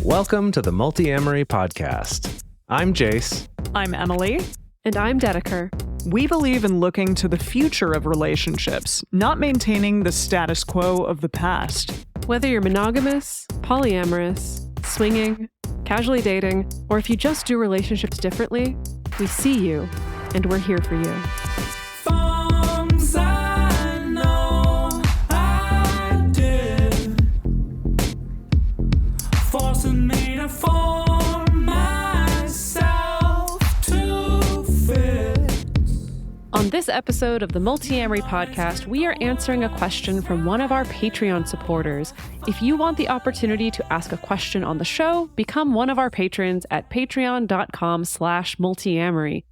Welcome to the Multiamory podcast. I'm Jase. I'm Emily. And I'm Dedeker. We believe in looking to the future of relationships, not maintaining the status quo of the past. Whether you're monogamous, polyamorous, swinging, casually dating, or if you just do relationships differently, we see you, and we're here for you. Forcing me to form myself to fit. On this episode of the Multiamory podcast, we are answering a question from one of our Patreon supporters. If you want the opportunity to ask a question on the show, become one of our patrons at patreon.com/multiamory.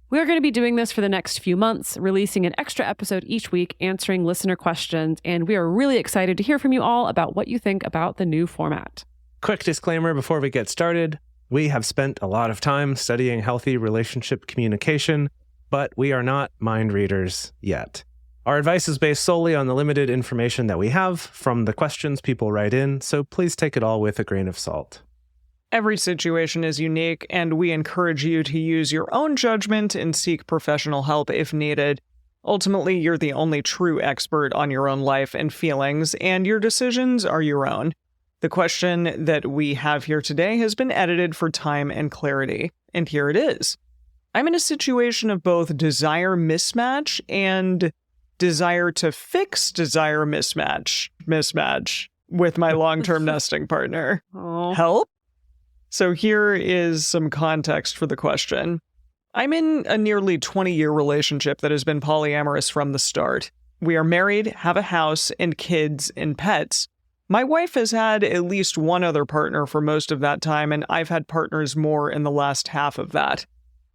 We are going to be doing this for the next few months, releasing an extra episode each week, answering listener questions, and we are really excited to hear from you all about what you think about the new format. Quick disclaimer before we get started. We have spent a lot of time studying healthy relationship communication, but we are not mind readers yet. Our advice is based solely on the limited information that we have from the questions people write in, so please take it all with a grain of salt. Every situation is unique, and we encourage you to use your own judgment and seek professional help if needed. Ultimately, you're the only true expert on your own life and feelings, and your decisions are your own. The question that we have here today has been edited for time and clarity, and here it is. I'm in a situation of both desire mismatch and desire to fix desire mismatch with my long-term nesting partner. Oh. Help? So here is some context for the question. I'm in a nearly 20-year relationship that has been polyamorous from the start. We are married, have a house, and kids and pets. My wife has had at least one other partner for most of that time, and I've had partners more in the last half of that.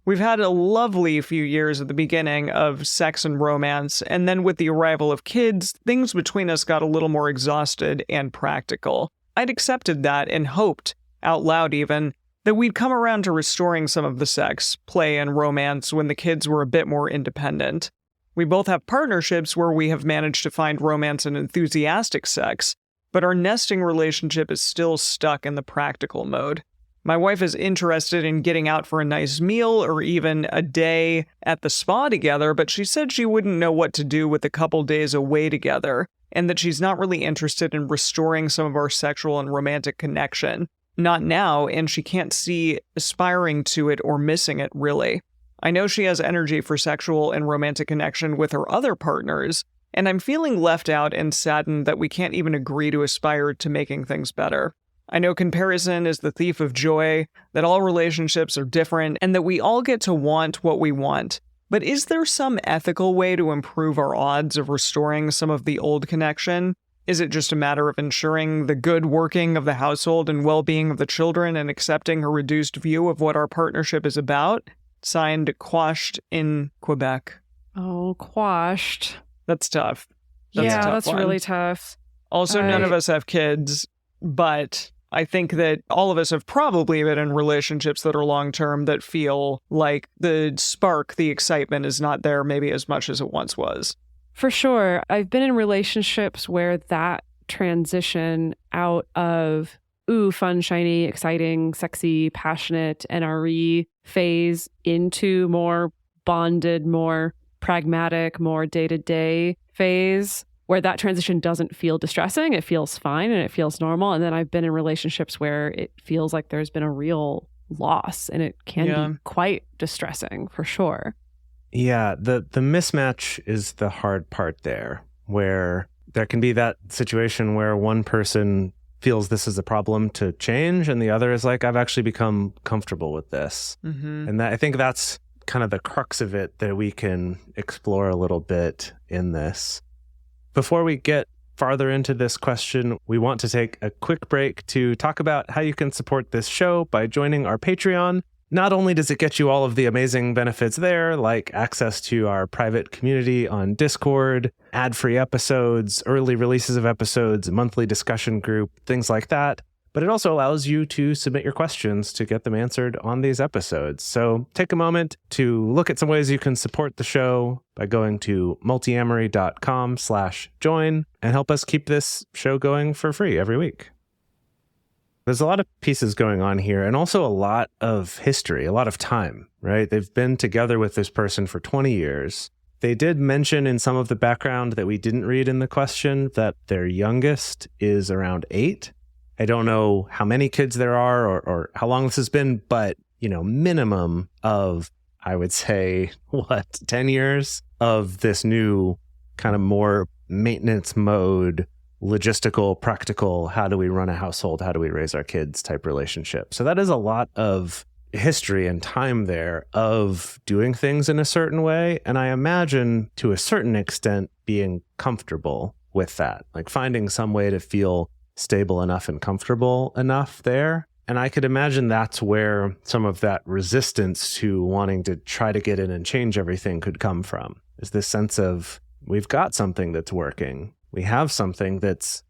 We've had a lovely few years at the beginning of sex and romance, and then with the arrival of kids, things between us got a little more exhausted and practical. I'd accepted that and hoped, out loud even, that we'd come around to restoring some of the sex, play, and romance when the kids were a bit more independent. We both have partnerships where we have managed to find romance and enthusiastic sex, but our nesting relationship is still stuck in the practical mode. My wife is interested in getting out for a nice meal or even a day at the spa together, but she said she wouldn't know what to do with a couple days away together, and that she's not really interested in restoring some of our sexual and romantic connection. Not now, and she can't see aspiring to it or missing it, really. I know she has energy for sexual and romantic connection with her other partners, and I'm feeling left out and saddened that we can't even agree to aspire to making things better. I know comparison is the thief of joy, that all relationships are different, and that we all get to want what we want. But is there some ethical way to improve our odds of restoring some of the old connection? Is it just a matter of ensuring the good working of the household and well-being of the children and accepting a reduced view of what our partnership is about? Signed, Quashed in Quebec. Oh, quashed. That's tough. That's really tough. Also, none of us have kids, but I think that all of us have probably been in relationships that are long-term that feel like the spark, the excitement is not there maybe as much as it once was. For sure. I've been in relationships where that transition out of, fun, shiny, exciting, sexy, passionate, NRE phase into more bonded, more pragmatic, more day-to-day phase where that transition doesn't feel distressing. It feels fine and it feels normal. And then I've been in relationships where it feels like there's been a real loss and it can be quite distressing for sure. Yeah, the mismatch is the hard part there, where there can be that situation where one person feels this is a problem to change and the other is like, I've actually become comfortable with this. Mm-hmm. And I think that's kind of the crux of it that we can explore a little bit in this. Before we get farther into this question, we want to take a quick break to talk about how you can support this show by joining our Patreon. Not only does it get you all of the amazing benefits there, like access to our private community on Discord, ad-free episodes, early releases of episodes, a monthly discussion group, things like that, but it also allows you to submit your questions to get them answered on these episodes. So take a moment to look at some ways you can support the show by going to multiamory.com/join and help us keep this show going for free every week. There's a lot of pieces going on here, and also a lot of history, a lot of time, right? They've been together with this person for 20 years. They did mention in some of the background that we didn't read in the question that their youngest is around 8. I don't know how many kids there are or how long this has been, but, minimum of, I would say, 10 years of this new kind of more maintenance mode, logistical, practical, how do we run a household, how do we raise our kids type relationship. So that is a lot of history and time there of doing things in a certain way. And I imagine to a certain extent being comfortable with that, like finding some way to feel stable enough and comfortable enough there. And I could imagine that's where some of that resistance to wanting to try to get in and change everything could come from, is this sense of we've got something that's working. We have something that's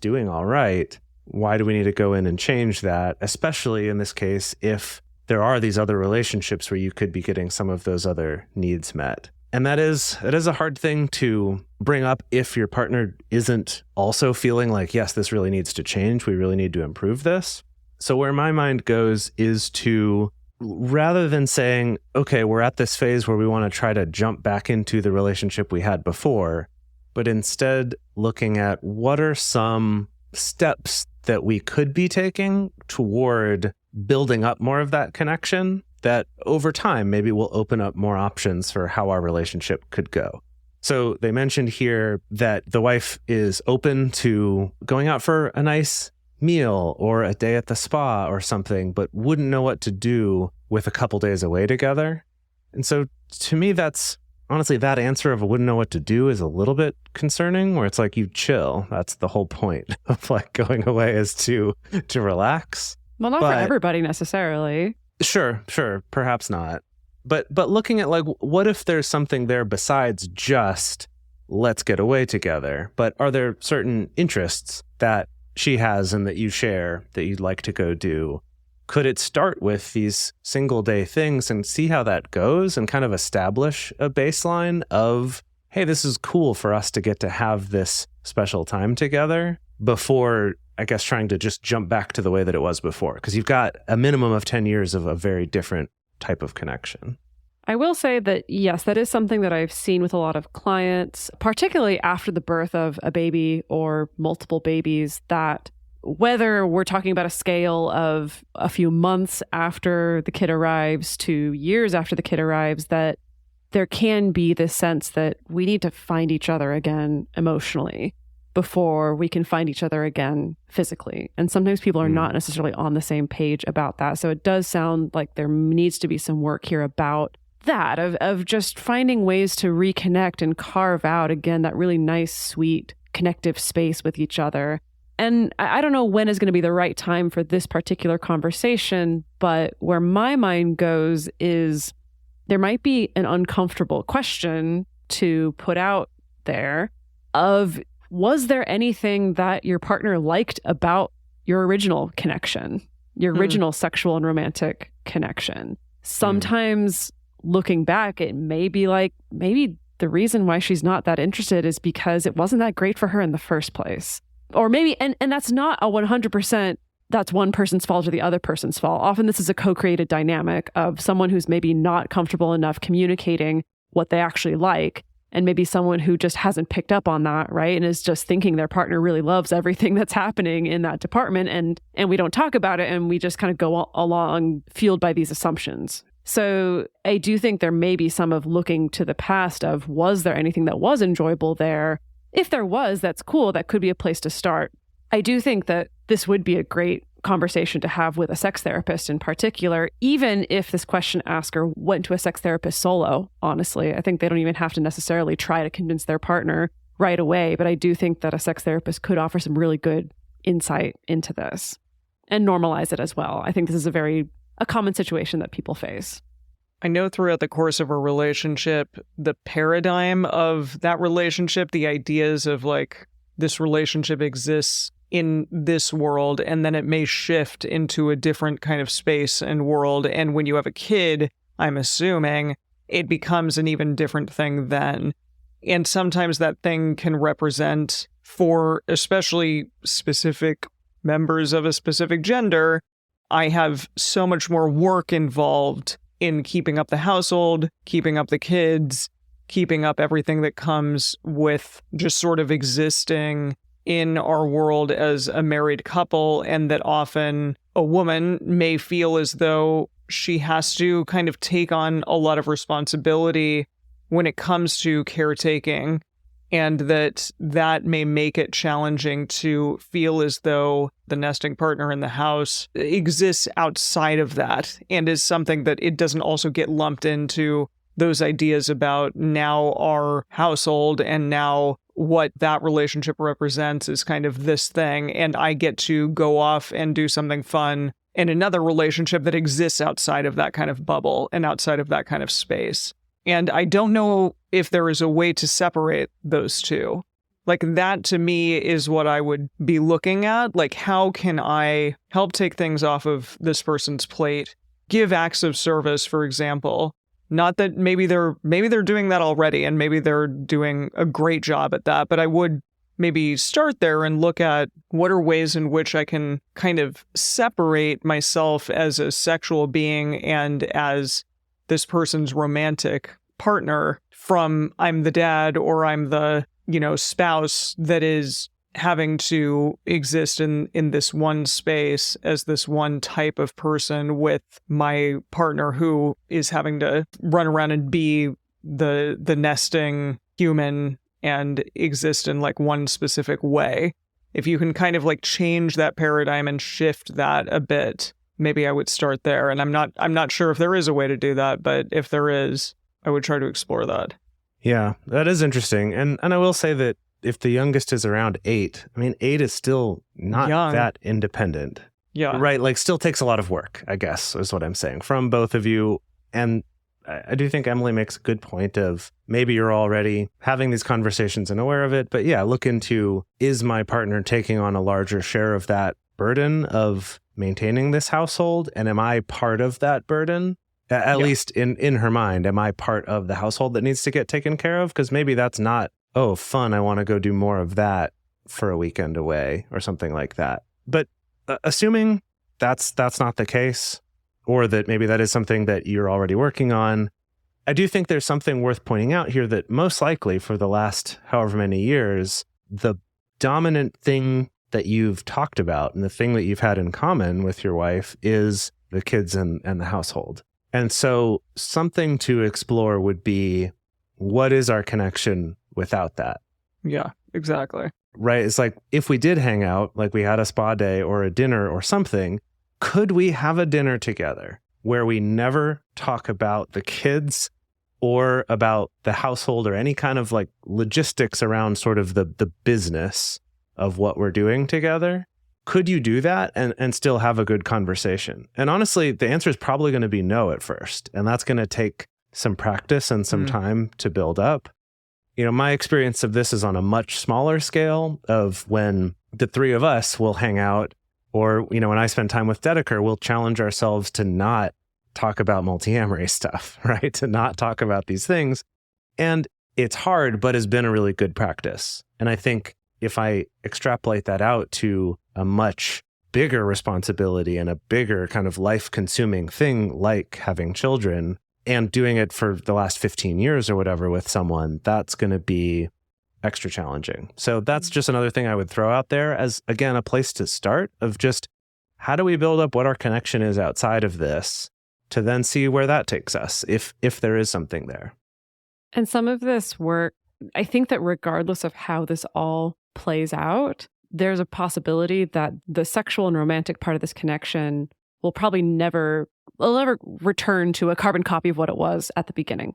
doing all right. Why do we need to go in and change that? Especially in this case, if there are these other relationships where you could be getting some of those other needs met. And that is a hard thing to bring up if your partner isn't also feeling like, yes, this really needs to change. We really need to improve this. So where my mind goes is to, rather than saying, okay, we're at this phase where we want to try to jump back into the relationship we had before, but instead looking at what are some steps that we could be taking toward building up more of that connection that over time maybe will open up more options for how our relationship could go. So they mentioned here that the wife is open to going out for a nice meal or a day at the spa or something, but wouldn't know what to do with a couple days away together. And so to me, that's honestly, that answer of wouldn't know what to do is a little bit concerning, where it's like you chill. That's the whole point of like going away, is to relax. Well, not for everybody necessarily. Sure, perhaps not. But looking at like, what if there's something there besides just let's get away together? But are there certain interests that she has and that you share that you'd like to go do? Could it start with these single day things and see how that goes and kind of establish a baseline of, hey, this is cool for us to get to have this special time together, before, I guess, trying to just jump back to the way that it was before? Because you've got a minimum of 10 years of a very different type of connection. I will say that, yes, that is something that I've seen with a lot of clients, particularly after the birth of a baby or multiple babies, that whether we're talking about a scale of a few months after the kid arrives to years after the kid arrives, that there can be this sense that we need to find each other again emotionally before we can find each other again physically. And sometimes people are not necessarily on the same page about that. So it does sound like there needs to be some work here about that, of just finding ways to reconnect and carve out, again, that really nice, sweet, connective space with each other. And I don't know when is going to be the right time for this particular conversation, but where my mind goes is there might be an uncomfortable question to put out there of, was there anything that your partner liked about your original connection, your original sexual and romantic connection? Sometimes looking back, it may be like, maybe the reason why she's not that interested is because it wasn't that great for her in the first place. Or maybe, and that's not a 100%, that's one person's fault or the other person's fault. Often this is a co-created dynamic of someone who's maybe not comfortable enough communicating what they actually like, and maybe someone who just hasn't picked up on that, right? And is just thinking their partner really loves everything that's happening in that department, and we don't talk about it, and we just kind of go along fueled by these assumptions. So I do think there may be some of looking to the past of, was there anything that was enjoyable there? If there was, that's cool. That could be a place to start. I do think that this would be a great conversation to have with a sex therapist in particular, even if this question asker went to a sex therapist solo, honestly. I think they don't even have to necessarily try to convince their partner right away, but I do think that a sex therapist could offer some really good insight into this and normalize it as well. I think this is a common situation that people face. I know throughout the course of a relationship, the paradigm of that relationship, the ideas of like, this relationship exists in this world, and then it may shift into a different kind of space and world. And when you have a kid, I'm assuming, it becomes an even different thing then. And sometimes that thing can represent, for especially specific members of a specific gender, I have so much more work involved in keeping up the household, keeping up the kids, keeping up everything that comes with just sort of existing in our world as a married couple, and that often a woman may feel as though she has to kind of take on a lot of responsibility when it comes to caretaking, and that may make it challenging to feel as though the nesting partner in the house exists outside of that and is something that it doesn't also get lumped into those ideas about now our household and now what that relationship represents is kind of this thing, and I get to go off and do something fun in another relationship that exists outside of that kind of bubble and outside of that kind of space. And I don't know if there is a way to separate those two. Like, that to me is what I would be looking at. Like, how can I help take things off of this person's plate? Give acts of service, for example. Not that maybe they're doing that already and maybe they're doing a great job at that, but I would maybe start there and look at what are ways in which I can kind of separate myself as a sexual being and as this person's romantic partner from I'm the dad or I'm the, spouse that is having to exist in this one space as this one type of person with my partner who is having to run around and be the nesting human and exist in like one specific way. If you can kind of like change that paradigm and shift that a bit, maybe I would start there. And I'm not sure if there is a way to do that, but if there is, I would try to explore that. Yeah, that is interesting. And I will say that if the youngest is around 8, 8 is still not young. That independent. Yeah. Right. Like, still takes a lot of work, I guess, is what I'm saying, from both of you. And I do think Emily makes a good point of maybe you're already having these conversations and aware of it. But yeah, look into, is my partner taking on a larger share of that burden of maintaining this household? And am I part of that burden? At least in her mind, am I part of the household that needs to get taken care of? Because maybe that's not, oh, fun, I want to go do more of that for a weekend away or something like that. But assuming that's not the case, or that maybe that is something that you're already working on, I do think there's something worth pointing out here that most likely for the last however many years, the dominant thing that you've talked about and the thing that you've had in common with your wife is the kids and the household. And so something to explore would be, what is our connection without that? Yeah, exactly. Right? It's like, if we did hang out, like we had a spa day or a dinner or something, could we have a dinner together where we never talk about the kids or about the household or any kind of like logistics around sort of the business of what we're doing together? Could you do that and still have a good conversation? And honestly, the answer is probably going to be no at first. And that's going to take some practice and some time to build up. My experience of this is on a much smaller scale of when the three of us will hang out, or, when I spend time with Dedeker, we'll challenge ourselves to not talk about multiamory stuff, right? To not talk about these things. And it's hard, but has been a really good practice. And I think if I extrapolate that out to a much bigger responsibility and a bigger kind of life-consuming thing like having children and doing it for the last 15 years or whatever with someone, that's going to be extra challenging. So that's just another thing I would throw out there as, again, a place to start of just how do we build up what our connection is outside of this to then see where that takes us, if there is something there. And some of this work, I think that regardless of how this all plays out, there's a possibility that the sexual and romantic part of this connection will probably never return to a carbon copy of what it was at the beginning.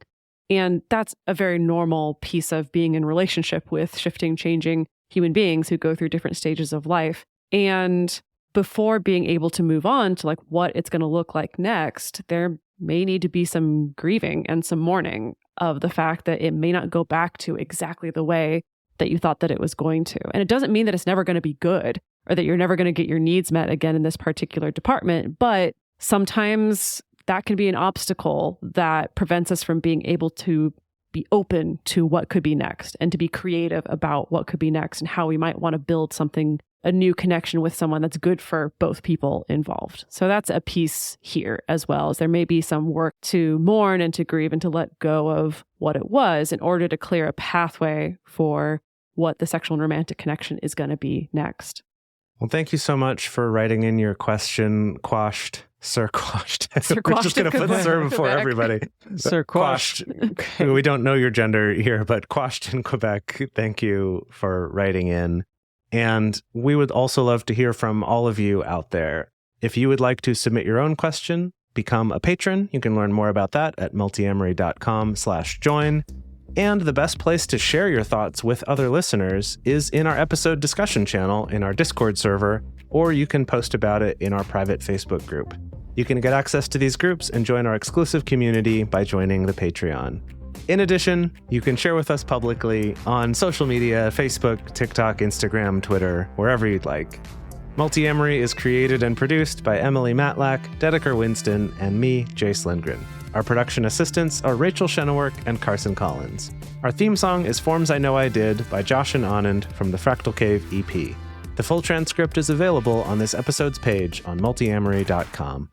And that's a very normal piece of being in relationship with shifting, changing human beings who go through different stages of life. And before being able to move on to like what it's going to look like next, there may need to be some grieving and some mourning of the fact that it may not go back to exactly the way that you thought that it was going to. And it doesn't mean that it's never going to be good or that you're never going to get your needs met again in this particular department. But sometimes that can be an obstacle that prevents us from being able to be open to what could be next and to be creative about what could be next and how we might want to build something a new connection with someone that's good for both people involved. So that's a piece here as well, as there may be some work to mourn and to grieve and to let go of what it was in order to clear a pathway for what the sexual and romantic connection is going to be next. Well, thank you so much for writing in your question, Sir Quashed. We're just going to put Sir before everybody. Sir Quashed. We don't know your gender here, but Quashed in Quebec, thank you for writing in. And we would also love to hear from all of you out there. If you would like to submit your own question, become a patron. You can learn more about that at multiamory.com/join. And the best place to share your thoughts with other listeners is in our episode discussion channel in our Discord server, or you can post about it in our private Facebook group. You can get access to these groups and join our exclusive community by joining the Patreon. In addition, you can share with us publicly on social media, Facebook, TikTok, Instagram, Twitter, wherever you'd like. Multiamory is created and produced by Emily Matlack, Dedeker Winston, and me, Jase Lindgren. Our production assistants are Rachel Shenowork and Carson Collins. Our theme song is Forms I Know I Did by Josh and Anand from the Fractal Cave EP. The full transcript is available on this episode's page on multiamory.com.